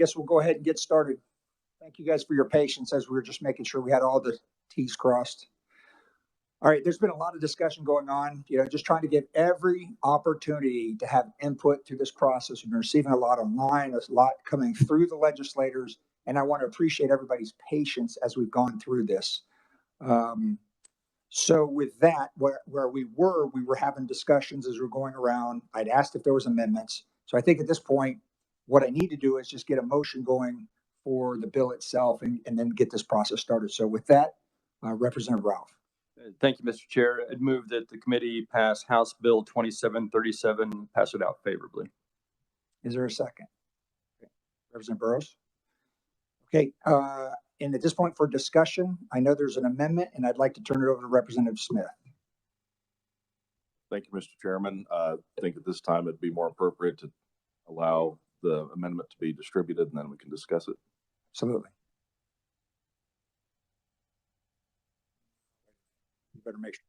guess we'll go ahead and get started. Thank you guys for your patience as we were just making sure we had all the T's crossed. All right, there's been a lot of discussion going on, just trying to give every opportunity to have input through this process. We've been receiving a lot online, a lot coming through the legislators, and I want to appreciate everybody's patience as we've gone through this. So with that, where we were having discussions as we're going around. I'd asked if there was amendments. So I think at this point, what I need to do is just get a motion going for the bill itself and then get this process started. So with that, Representative Ralph. Thank you, Mr. Chair. I'd move that the committee pass House Bill 2737, pass it out favorably. Is there a second? Okay. Representative Burrows. Okay. And at this point for discussion, I know there's an amendment and I'd like to turn it over to Representative Smith. Thank you, Mr. Chairman. I think at this time it'd be more appropriate to allow the amendment to be distributed and then we can discuss it. Absolutely. You better make sure.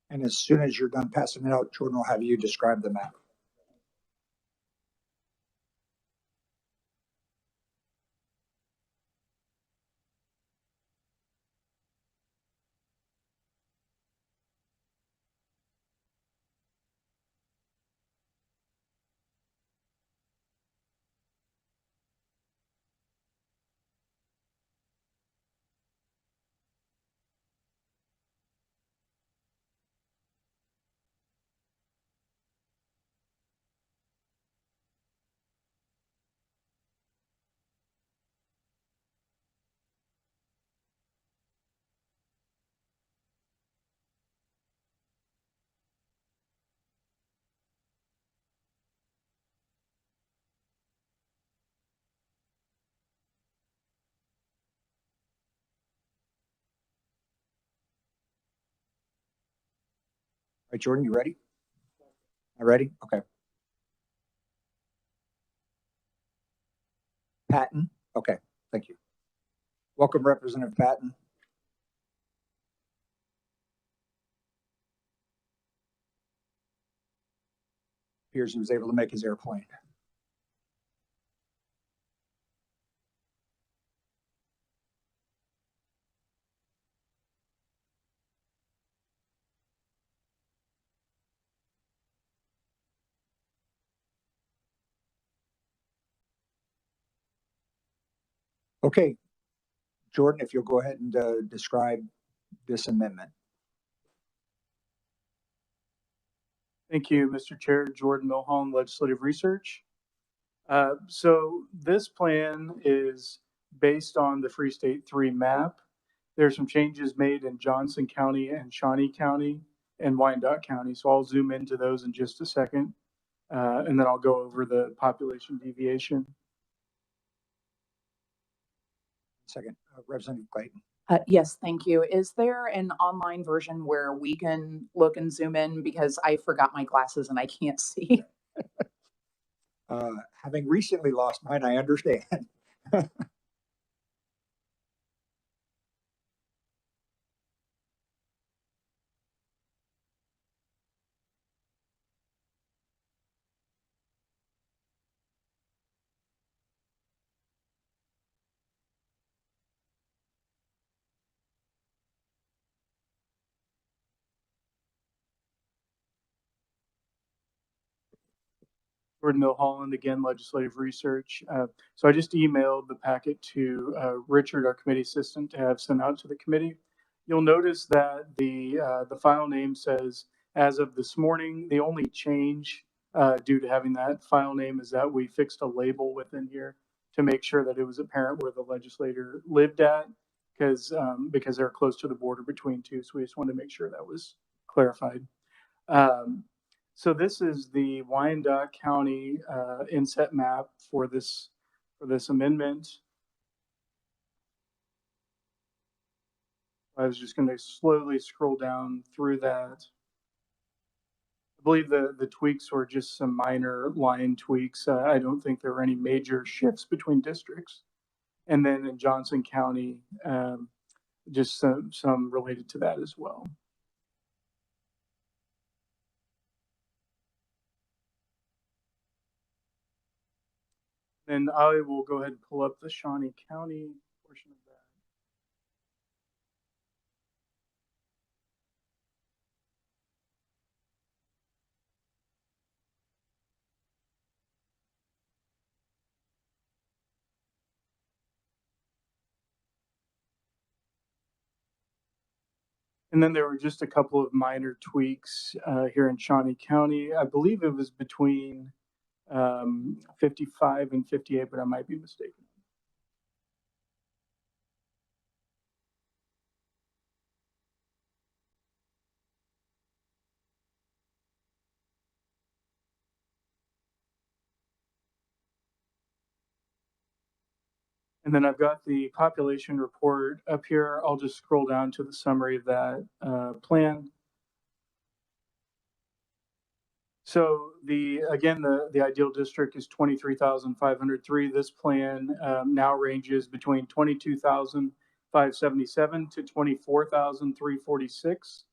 And as soon as you're done passing it out, Jordan will have you describe the map. All right, Jordan, you ready? Ready? Okay. Patton? Okay, thank you. Welcome, Representative Patton. Appears he was able to make his airplane. Okay, Jordan, if you'll go ahead and describe this amendment. Thank you, Mr. Chair. Jordan Milholland, Legislative Research. So this plan is based on the Free State 3 map. There's some changes made in Johnson County and Shawnee County and Wyandotte County. So I'll zoom into those in just a second, and then I'll go over the population deviation. Second, Representative Clayton. Yes, thank you. Is there an online version where we can look and zoom in, because I forgot my glasses and I can't see? Having recently lost mine, I understand. Jordan Milholland, again, Legislative Research. So I just emailed the packet to Richard, our committee assistant, to have sent out to the committee. You'll notice that the file name says, as of this morning. The only change due to having that file name is that we fixed a label within here to make sure that it was apparent where the legislator lived at, because they're close to the border between two. So we just wanted to make sure that was clarified. So this is the Wyandotte County inset map for this amendment. I was just going to slowly scroll down through that. I believe the tweaks were just some minor line tweaks. I don't think there were any major shifts between districts. And then in Johnson County, just some related to that as well. Then I will go ahead and pull up the Shawnee County portion of that. And then there were just a couple of minor tweaks here in Shawnee County. I believe it was between 55 and 58, but I might be mistaken. And then I've got the population report up here. I'll just scroll down to the summary of that plan. So the ideal district is 23,503. This plan now ranges between 22,577 to 24,346.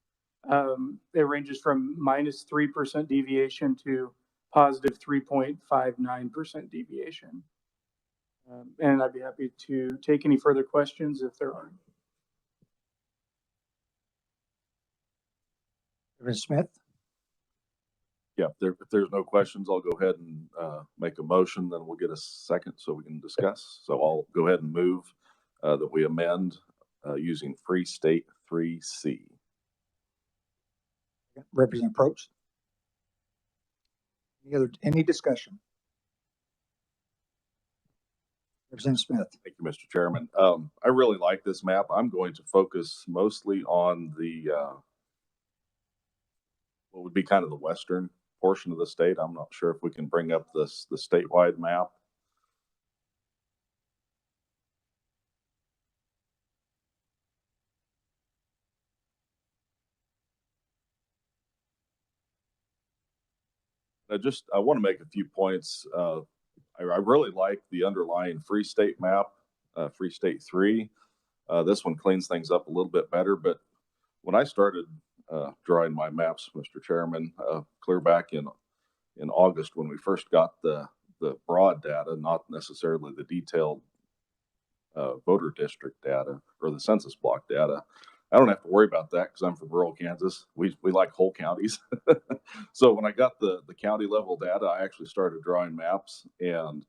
It ranges from -3% deviation to positive 3.59% deviation. And I'd be happy to take any further questions if there are. Reverend Smith? Yeah, if there's no questions, I'll go ahead and make a motion, then we'll get a second so we can discuss. So I'll go ahead and move that we amend using Free State 3C. Representative Probst? Any discussion? Representative Smith? Thank you, Mr. Chairman. I really like this map. I'm going to focus mostly on the what would be kind of the western portion of the state. I'm not sure if we can bring up the statewide map. I want to make a few points. I really like the underlying Free State map, Free State 3. This one cleans things up a little bit better, but when I started drawing my maps, Mr. Chairman, clear back in August when we first got the broad data, not necessarily the detailed voter district data or the census block data, I don't have to worry about that because I'm from rural Kansas. We like whole counties. So when I got the county level data, I actually started drawing maps, and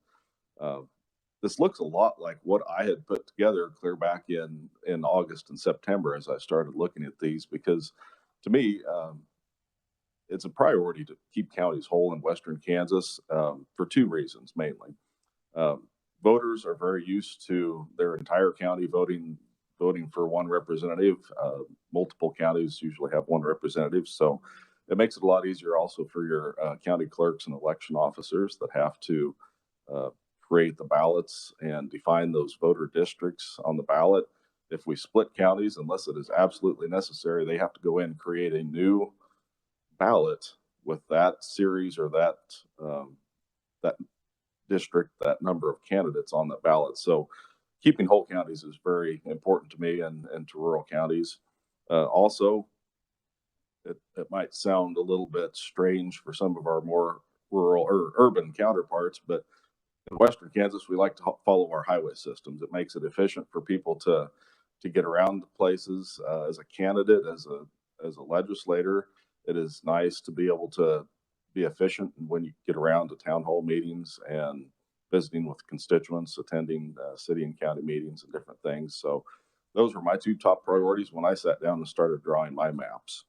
this looks a lot like what I had put together clear back in August and September as I started looking at these, because to me, it's a priority to keep counties whole in western Kansas for two reasons mainly. Voters are very used to their entire county voting for one representative. Multiple counties usually have one representative, so it makes it a lot easier also for your county clerks and election officers that have to create the ballots and define those voter districts on the ballot. If we split counties, unless it is absolutely necessary, they have to go in and create a new ballot with that series or that district, that number of candidates on the ballot. So keeping whole counties is very important to me and to rural counties. Also, it might sound a little bit strange for some of our more rural or urban counterparts, but in western Kansas, we like to follow our highway systems. It makes it efficient for people to get around places. As a candidate, as a legislator, it is nice to be able to be efficient when you get around to town hall meetings and visiting with constituents, attending city and county meetings and different things. So those were my two top priorities when I sat down and started drawing my maps.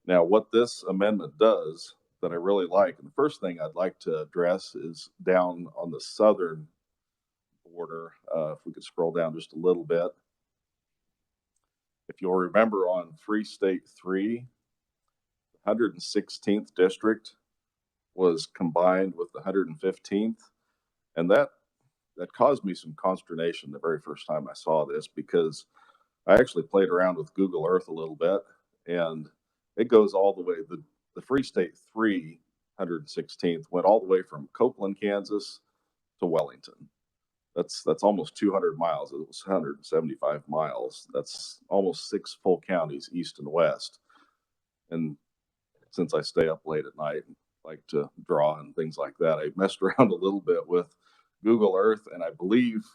Now, what this amendment does that I really like. And the first thing I'd like to address is down on the southern border. If we could scroll down just a little bit. If you'll remember on Free State 3, the 116th district was combined with the 115th. And that caused me some consternation the very first time I saw this, because I actually played around with Google Earth a little bit, and it goes all the way. The Free State 3 116th went all the way from Copeland, Kansas to Wellington. That's almost 200 miles. It was 175 miles. That's almost 6 full counties, east and west. And since I stay up late at night and like to draw and things like that, I messed around a little bit with Google Earth, and I believe,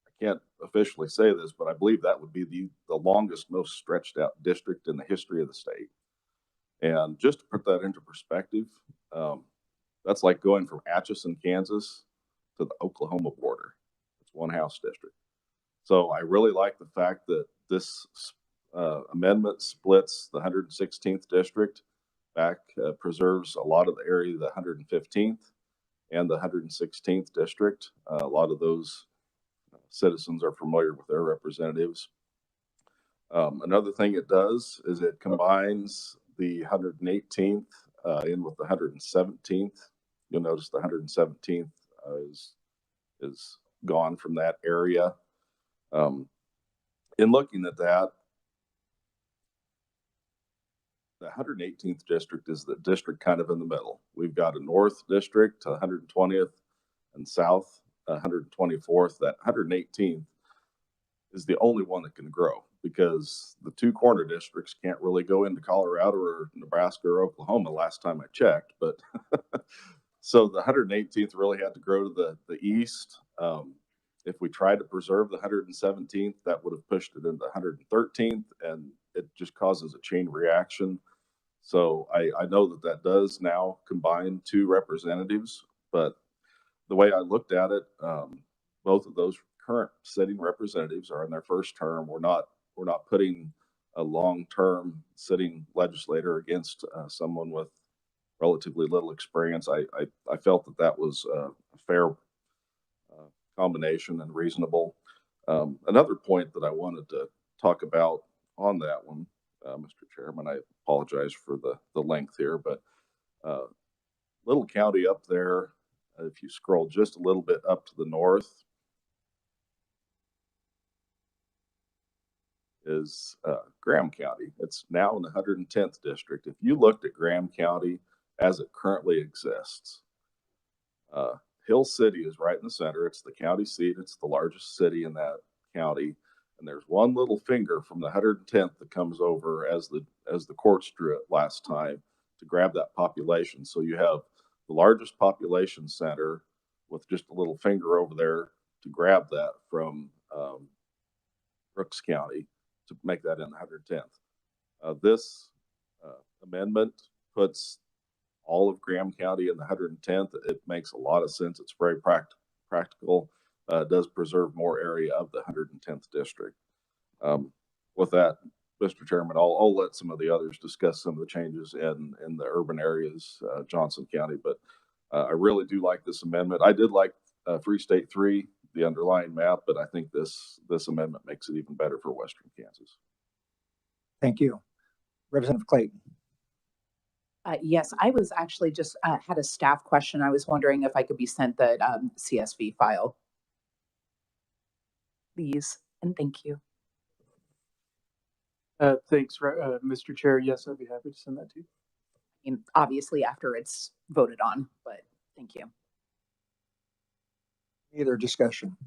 I can't officially say this, but I believe that would be the longest, most stretched out district in the history of the state. And just to put that into perspective, that's like going from Atchison, Kansas to the Oklahoma border. It's one house district. So I really like the fact that this amendment splits the 116th district back, preserves a lot of the area of the 115th and the 116th district. A lot of those citizens are familiar with their representatives. Another thing it does is it combines the 118th in with the 117th. You'll notice the 117th is gone from that area. In looking at that, the 118th district is the district kind of in the middle. We've got a north district to 120th and south 124th. That 118th is the only one that can grow, because the 2 corner districts can't really go into Colorado or Nebraska or Oklahoma last time I checked. But so the 118th really had to grow to the east. If we tried to preserve the 117th, that would have pushed it into the 113th, and it just causes a chain reaction. So I know that does now combine 2 representatives, but the way I looked at it, both of those current sitting representatives are in their first term. We're not putting a long-term sitting legislator against someone with relatively little experience. I felt that was a fair combination and reasonable. Another point that I wanted to talk about on that one, Mr. Chairman, I apologize for the length here, but little county up there, if you scroll just a little bit up to the north, is Graham County. It's now in the 110th district. If you looked at Graham County as it currently exists, Hill City is right in the center. It's the county seat. It's the largest city in that county. And there's one little finger from the 110th that comes over as the courts drew it last time to grab that population. So you have the largest population center with just a little finger over there to grab that from Brooks County to make that in the 110th. This amendment puts all of Graham County in the 110th. It makes a lot of sense. It's very practical. It does preserve more area of the 110th district. With that, Mr. Chairman, I'll let some of the others discuss some of the changes in the urban areas, Johnson County, but I really do like this amendment. I did like Free State 3, the underlying map, but I think this amendment makes it even better for Western Kansas. Thank you. Representative Clayton. Yes, I was actually just had a staff question. I was wondering if I could be sent the CSV file, please, and thank you. Thanks, Mr. Chair. Yes, I'd be happy to send that to you. I mean, obviously after it's voted on, but thank you. Either discussion.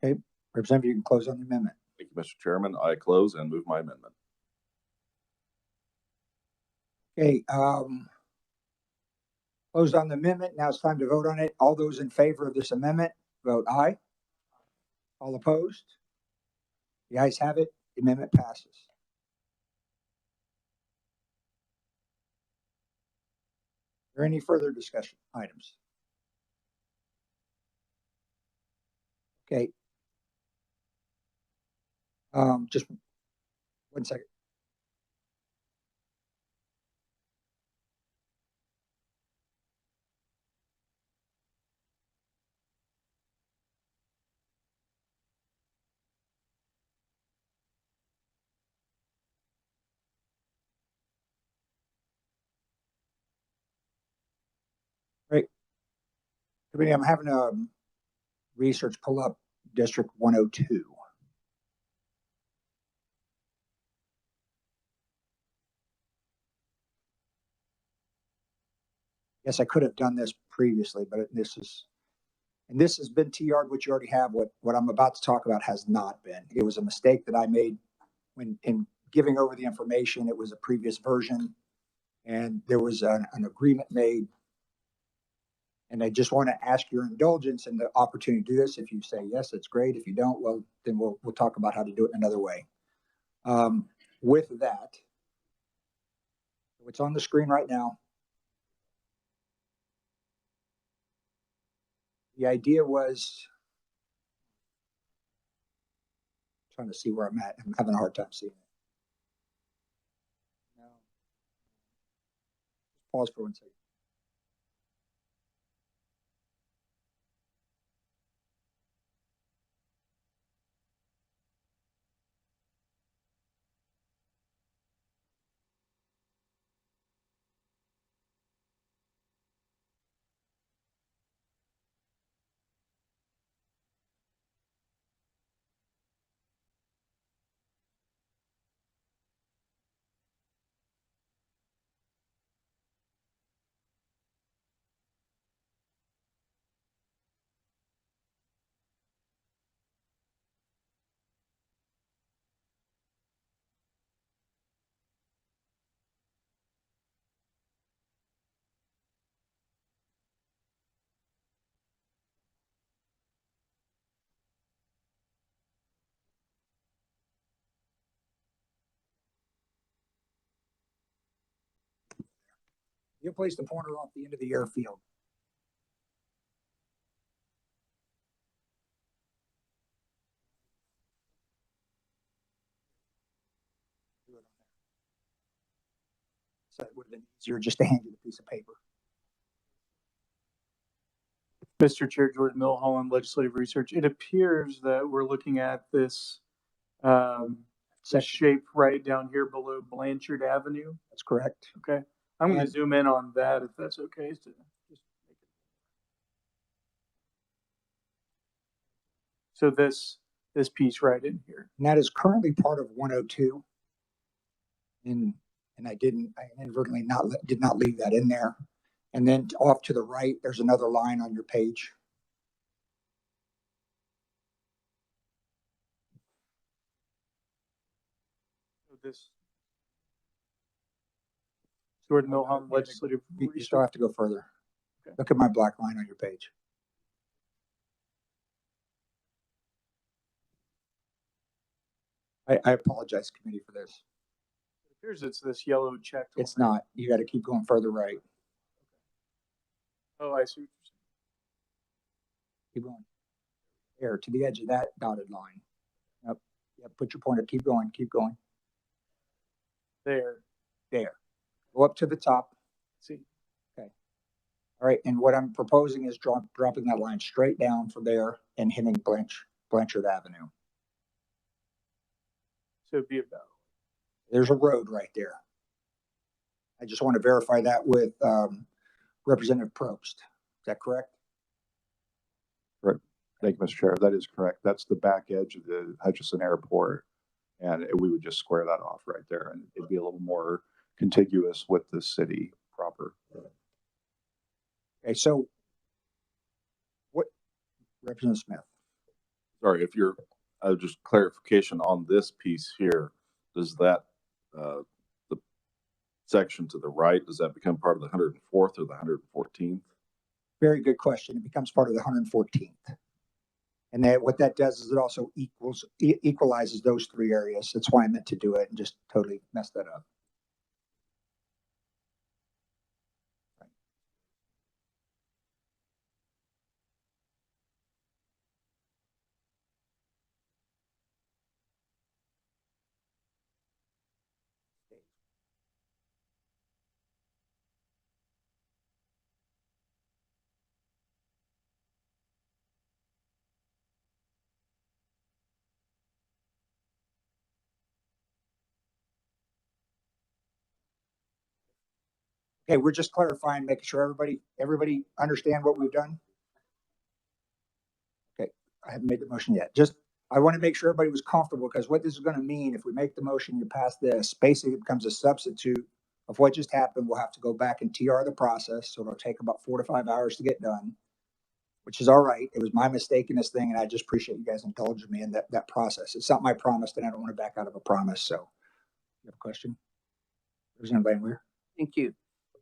Okay, Representative, you can close on the amendment. Thank you, Mr. Chairman. I close and move my amendment. Okay, closed on the amendment. Now it's time to vote on it. All those in favor of this amendment, vote aye. All opposed? The ayes have it. The amendment passes. Is there any further discussion items? Okay. Just one second. I'm having research pull up District 102. Yes, I could have done this previously, but this has been TR'd, which you already have. What I'm about to talk about has not been. It was a mistake that I made when in giving over the information. It was a previous version, and there was an agreement made. And I just want to ask your indulgence and the opportunity to do this. If you say yes, it's great. If you don't, well, then we'll talk about how to do it another way. With that, it's on the screen right now. The idea was trying to see where I'm at. I'm having a hard time seeing it. No. Pause for 1 second. You place the pointer off the end of the airfield. So it would have been easier just to hand you the piece of paper. Mr. Chair, Jordan Milholland, Legislative Research. It appears that we're looking at this shape right down here below Blanchard Avenue. That's correct. Okay. I'm going to zoom in on that if that's okay. So this piece right in here. And that is currently part of 102. And I inadvertently did not leave that in there. And then off to the right, there's another line on your page. This Jordan Milholland, Legislative You Research. still have to go further. Okay. Look at my black line on your page. I apologize, committee, for this. It appears it's this yellow check. It's not. You got to keep going further right. Oh, I see what you're saying. Keep going. There, to the edge of that dotted line. Yep. Yep. Put your pointer. Keep going. Keep going. There. Go up to the top. See. Okay. All right. And what I'm proposing is dropping that line straight down from there and hitting Blanchard Avenue. So it'd be about. There's a road right there. I just want to verify that with Representative Probst. Is that correct? Right. Thank you, Mr. Chair. That is correct. That's the back edge of the Hutchinson Airport. And we would just square that off right there. And it'd be a little more contiguous with the city proper. Okay. So what, Representative Smith? Sorry, if you're, just clarification on this piece here, does that, the section to the right, does that become part of the 104th or the 114th? Very good question. It becomes part of the 114th. And that what that does is it also equalizes those three areas. That's why I meant to do it and just totally messed that up. Okay, we're just clarifying, making sure everybody understand what we've done. I haven't made the motion yet. I want to make sure everybody was comfortable, because what this is going to mean, if we make the motion, you pass this, basically it becomes a substitute of what just happened. We'll have to go back and TR the process. So it'll take about 4 to 5 hours to get done, which is all right. It was my mistake in this thing, and I just appreciate you guys indulging me in that process. It's something I promised, and I don't want to back out of a promise. So you have a question? Representative Langweir? Thank you.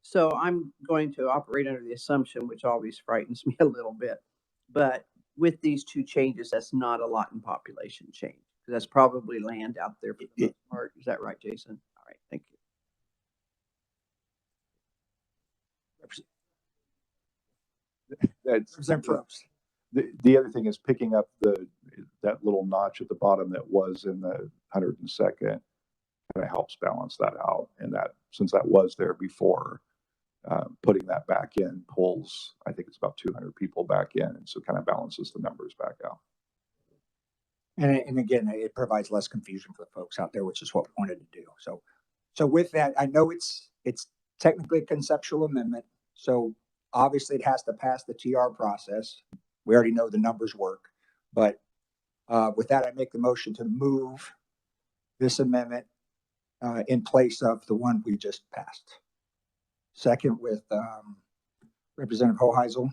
So I'm going to operate under the assumption, which always frightens me a little bit, but with these two changes, that's not a lot in population change. That's probably land out there for the most part. Is that right, Jason? All right, thank you. That's, the other thing is picking up that little notch at the bottom that was in the 102nd kind of helps balance that out. And that, since that was there before, putting that back in pulls, I think it's about 200 people back in. And so kind of balances the numbers back out. And again, it provides less confusion for the folks out there, which is what we wanted to do. So with that, I know it's technically a conceptual amendment. So obviously it has to pass the TR process. We already know the numbers work, but with that, I make the motion to move this amendment in place of the one we just passed. Second with Representative Hoheisel.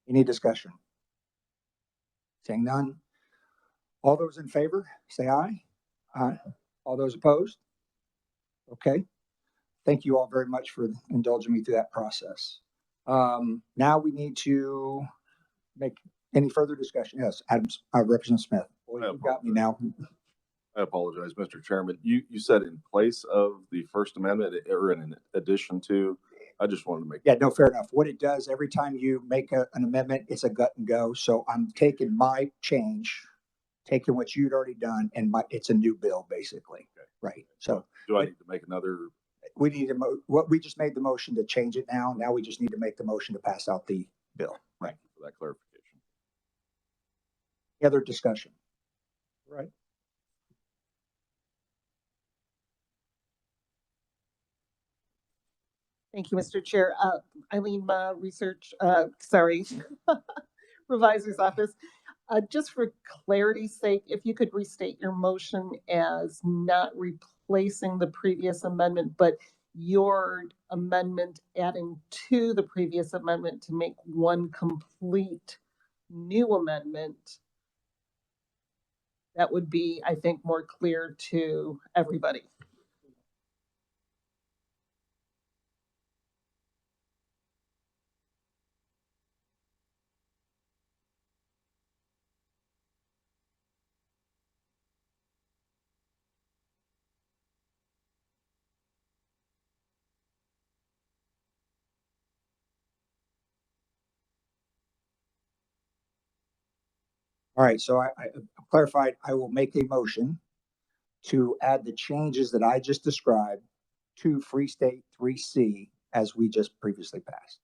Any discussion? Saying none. All those in favor, say aye. Aye. All those opposed? Okay. Thank you all very much for indulging me through that process. Now we need to make any further discussion. Yes, Representative Smith. Boy, you got me now. I apologize, Mr. Chairman. You said in place of the First Amendment or in addition to, I just wanted to make. Yeah, no, fair enough. What it does, every time you make an amendment, it's a gut and go. So I'm taking my change, taking what you'd already done, and it's a new bill, basically. Okay. Right. So do I need to make another? We need to, what we just made the motion to change it now. Now we just need to make the motion to pass out the bill. Right. For that clarification. Any other discussion? Right. Thank you, Mr. Chair. Eileen Ma, Revisor's Office. Just for clarity's sake, if you could restate your motion as not replacing the previous amendment, but your amendment adding to the previous amendment to make one complete new amendment, that would be, I think, more clear to everybody. All right, so I clarified, I will make a motion to add the changes that I just described to Free State 3C as we just previously passed.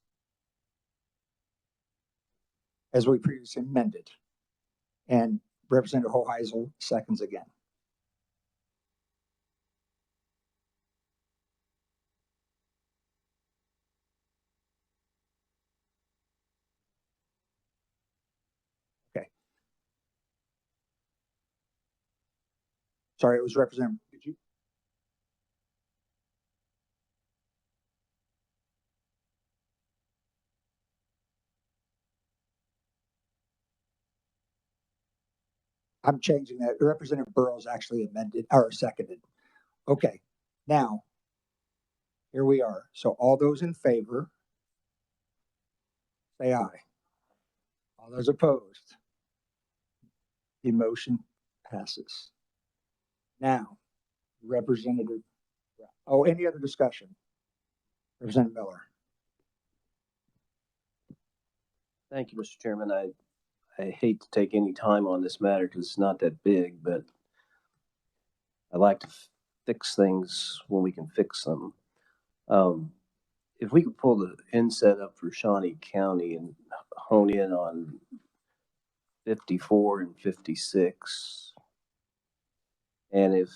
As we previously amended. And Representative Hoheisel seconds again. Sorry, it was Representative. Did you? I'm changing that. Representative Burrows actually amended or seconded. Okay, now here we are. So all those in favor, say aye. All those opposed, the motion passes. Now, Representative. Oh, any other discussion? Representative Miller. Thank you, Mr. Chairman. I hate to take any time on this matter because it's not that big, but I like to fix things when we can fix them. If we could pull the inset up for Shawnee County and hone in on 54 and 56, and if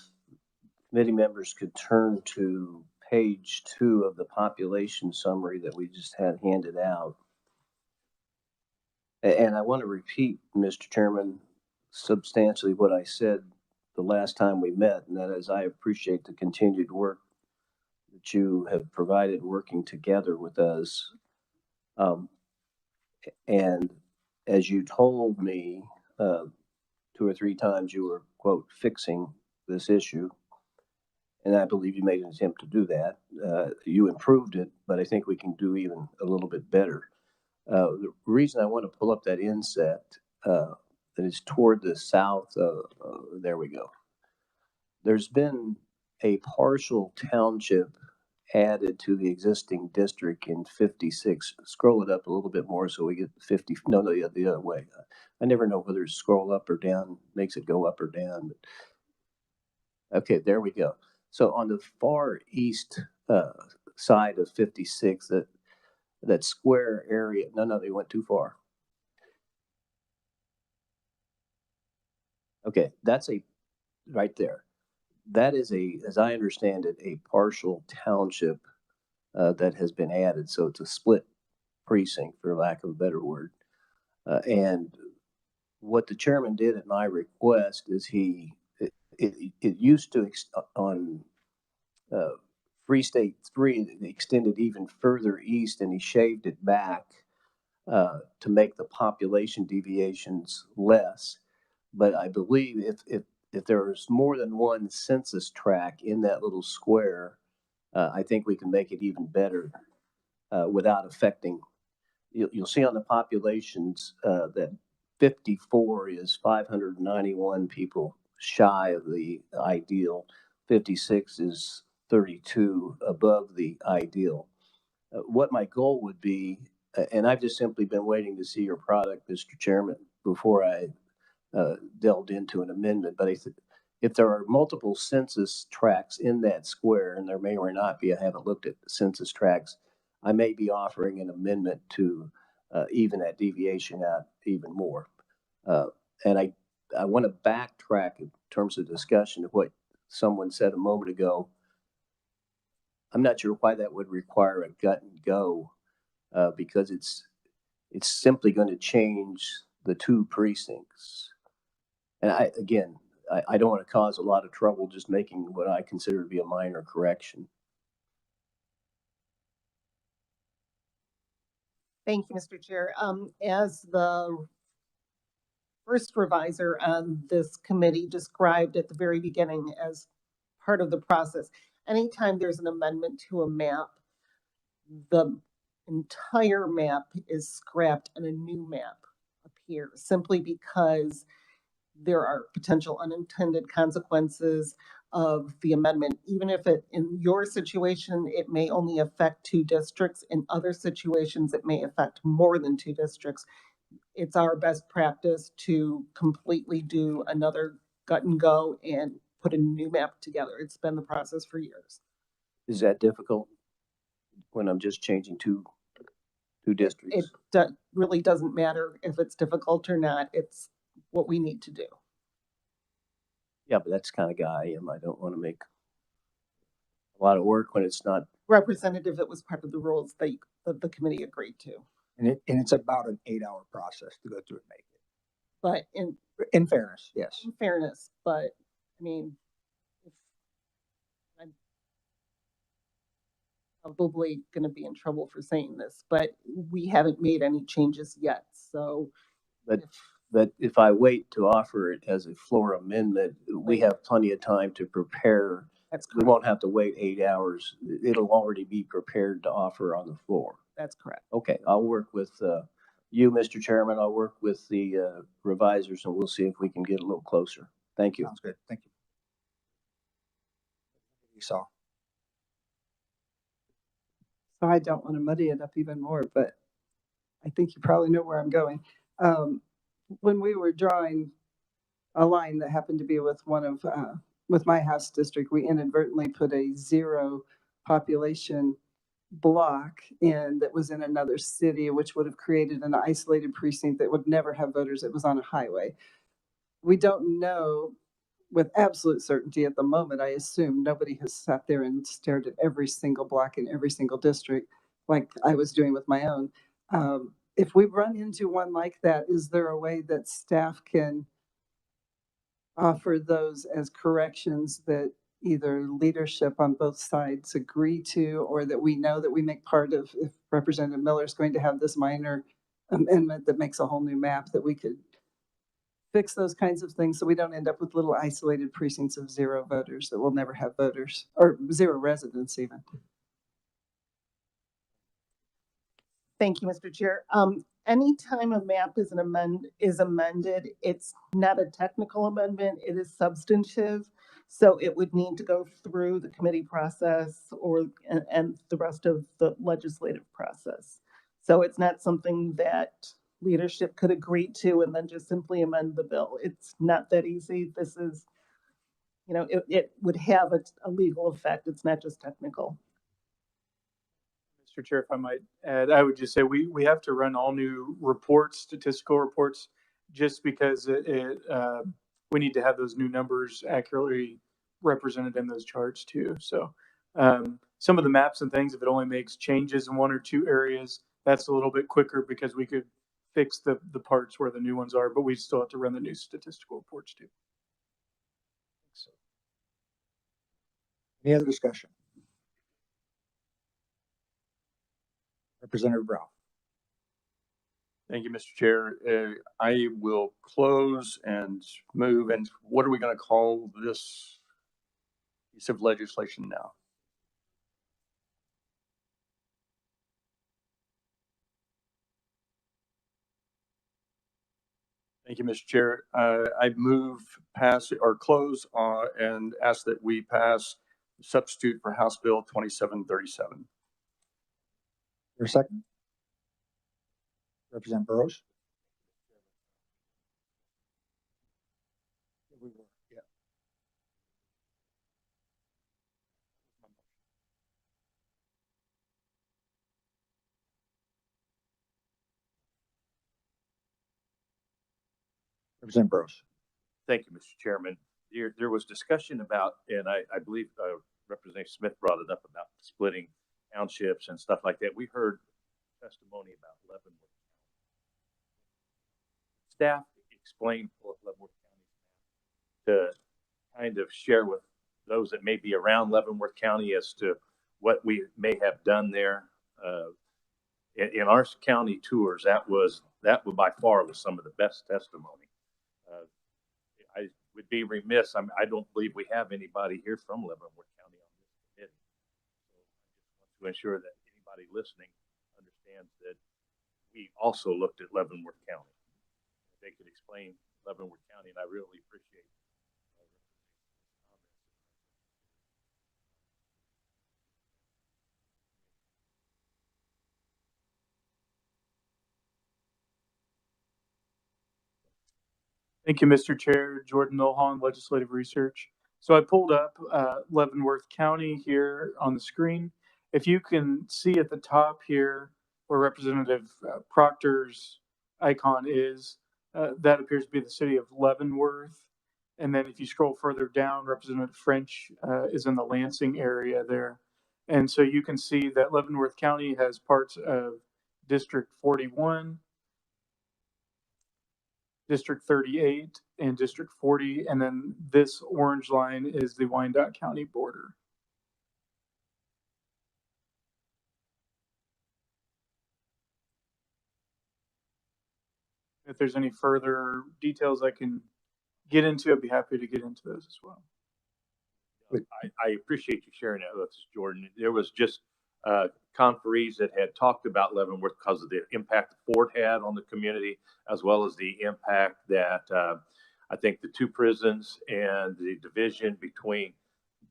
committee members could turn to page 2 of the population summary that we just had handed out. And I want to repeat, Mr. Chairman, substantially what I said the last time we met, and that is I appreciate the continued work that you have provided working together with us. And as you told me 2 or 3 times, you were, quote, fixing this issue. And I believe you made an attempt to do that. You improved it, but I think we can do even a little bit better. The reason I want to pull up that inset that is toward the south, there we go. There's been a partial township added to the existing district in 56. Scroll it up a little bit more so we get 50. No, the other way. I never know whether to scroll up or down makes it go up or down. But okay, there we go. So on the far east side of 56, that square area. No, they went too far. Okay, that's right there. That is as I understand it, a partial township that has been added. So it's a split precinct, for lack of a better word. And what the chairman did at my request is it used to on Free State 3, it extended even further east, and he shaved it back to make the population deviations less. But I believe if there's more than one census tract in that little square, I think we can make it even better without affecting. You'll see on the populations that 54 is 591 people shy of the ideal. 56 is 32 above the ideal. What my goal would be, and I've just simply been waiting to see your product, Mr. Chairman, before I delved into an amendment. But if there are multiple census tracts in that square, and there may or may not be, I haven't looked at the census tracts, I may be offering an amendment to even that deviation out even more. And I want to backtrack in terms of discussion of what someone said a moment ago. I'm not sure why that would require a gut and go, because it's simply going to change the 2 precincts. And I don't want to cause a lot of trouble just making what I consider to be a minor correction. Thank you, Mr. Chair. As the first revisor on this committee described at the very beginning as part of the process, anytime there's an amendment to a map, the entire map is scrapped and a new map appears, simply because there are potential unintended consequences of the amendment. Even if in your situation, it may only affect 2 districts. In other situations, it may affect more than 2 districts. It's our best practice to completely do another gut and go and put a new map together. It's been the process for years. Is that difficult when I'm just changing two districts? It really doesn't matter if it's difficult or not. It's what we need to do. Yeah, but that's the kind of guy I am. I don't want to make a lot of work when it's not. Representative, it was part of the rules that the committee agreed to. And it's about an 8-hour process to go through and make it. But in fairness, yes. In fairness, but I mean, I'm probably going to be in trouble for saying this, but we haven't made any changes yet. So, but if I wait to offer it as a floor amendment, we have plenty of time to prepare. That's correct. We won't have to wait 8 hours. It'll already be prepared to offer on the floor. That's correct. Okay, I'll work with you, Mr. Chairman. I'll work with the revisers, and we'll see if we can get a little closer. Thank you. Sounds good. Thank you. So I don't want to muddy it up even more, but I think you probably know where I'm going. When we were drawing a line that happened to be with with my house district, we inadvertently put a 0 population block in that was in another city, which would have created an isolated precinct that would never have voters. It was on a highway. We don't know with absolute certainty at the moment. I assume nobody has sat there and stared at every single block in every single district like I was doing with my own. if we run into one like that, is there a way that staff can offer those as corrections that either leadership on both sides agree to, or that we know that we make part of, if Representative Miller is going to have this minor amendment that makes a whole new map, that we could fix those kinds of things so we don't end up with little isolated precincts of 0 voters that will never have voters, or 0 residents even. Thank you, Mr. Chair. Anytime a map is amended, it's not a technical amendment, it is substantive. So it would need to go through the committee process and the rest of the legislative process. So it's not something that leadership could agree to and then just simply amend the bill. It's not that easy. This is, it would have a legal effect. It's not just technical. Mr. Chair, if I might add, I would just say we have to run all new reports, statistical reports, just because we need to have those new numbers accurately represented in those charts too. So some of the maps and things, if it only makes changes in 1 or 2 areas, that's a little bit quicker because we could fix the parts where the new ones are, but we still have to run the new statistical reports too. Any other discussion? Representative Brown. Thank you, Mr. Chair. I will close and move. And what are we going to call this piece of legislation now? Thank you, Mr. Chair. I move pass or close and ask that we pass substitute for House Bill 2737. Your second? Representative Burrows. Yeah. Representative Burrows. Thank you, Mr. Chairman. There was discussion about, and I believe Representative Smith brought it up about splitting townships and stuff like that. We heard testimony about Leavenworth. Staff explained what Leavenworth County to kind of share with those that may be around Leavenworth County as to what we may have done there. In our county tours, that by far was some of the best testimony. I would be remiss. I don't believe we have anybody here from Leavenworth County on this committee. So I just want to ensure that anybody listening understands that we also looked at Leavenworth County. They could explain Leavenworth County, and I really appreciate Thank you, Mr. Chair. Jordan Milholland, Legislative Research. So I pulled up Leavenworth County here on the screen. If you can see at the top here where Representative Proctor's icon is, that appears to be the city of Leavenworth. And then if you scroll further down, Representative French is in the Lansing area there. And so you can see that Leavenworth County has parts of District 41, District 38, and District 40, and then this orange line is the Wyandotte County border. If there's any further details I can get into, I'd be happy to get into those as well. I appreciate you sharing that with us, Jordan. There was just conferees that had talked about Leavenworth because of the impact the Fort had on the community, as well as the impact that I think the 2 prisons and the division between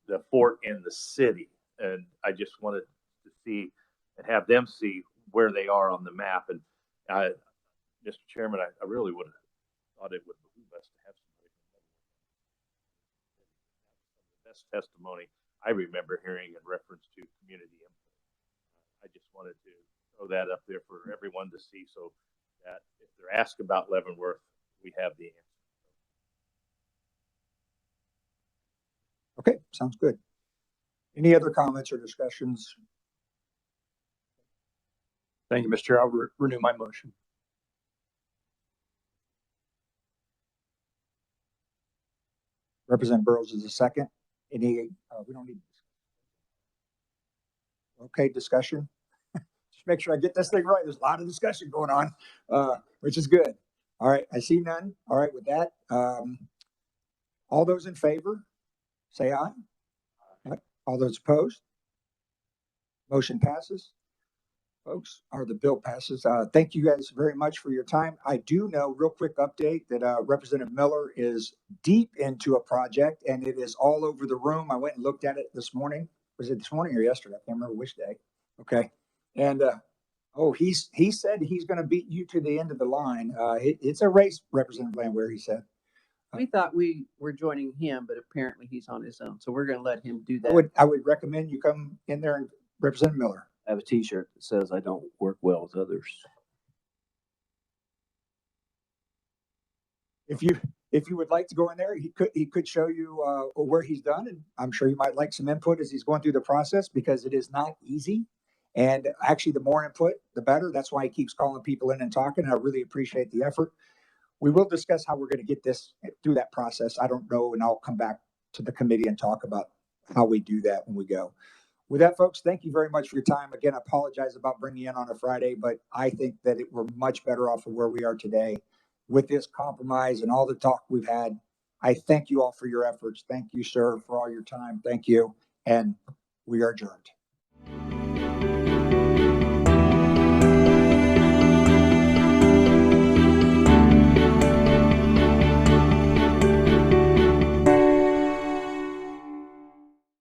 the Fort and the city. And I just wanted to see and have them see where they are on the map. And Mr. Chairman, I really would have thought it would behoove us to have somebody from the best testimony I remember hearing in reference to community input. I just wanted to throw that up there for everyone to see, so that if they're asked about Leavenworth, we have the answer. Okay, sounds good. Any other comments or discussions? Thank you, Mr. Chair. I'll renew my motion. Representative Burrows is a second. Any, we don't need. Okay, discussion. Just make sure I get this thing right. There's a lot of discussion going on, which is good. All right, I see none. All right, with that, all those in favor, say aye. Aye. All those opposed? Motion passes. Folks, or the bill passes. Thank you guys very much for your time. I do know, real quick update, that Representative Miller is deep into a project and it is all over the room. I went and looked at it this morning. Was it this morning or yesterday? I can't remember which day. Okay. And he said he's going to beat you to the end of the line. It's a race, Representative Landwehr, he said. We thought we were joining him, but apparently he's on his own. So we're going to let him do that. I would recommend you come in there and Representative Miller. I have a T-shirt that says I don't work well with others. If you would like to go in there, he could show you where he's done, and I'm sure you might like some input as he's going through the process, because it is not easy. And actually, the more input, the better. That's why he keeps calling people in and talking. I really appreciate the effort. We will discuss how we're going to get this through that process. I don't know, and I'll come back to the committee and talk about how we do that when we go. With that, folks, thank you very much for your time. Again, I apologize about bringing you in on a Friday, but I think that we're much better off of where we are today with this compromise and all the talk we've had. I thank you all for your efforts. Thank you, sir, for all your time. Thank you. And we are adjourned.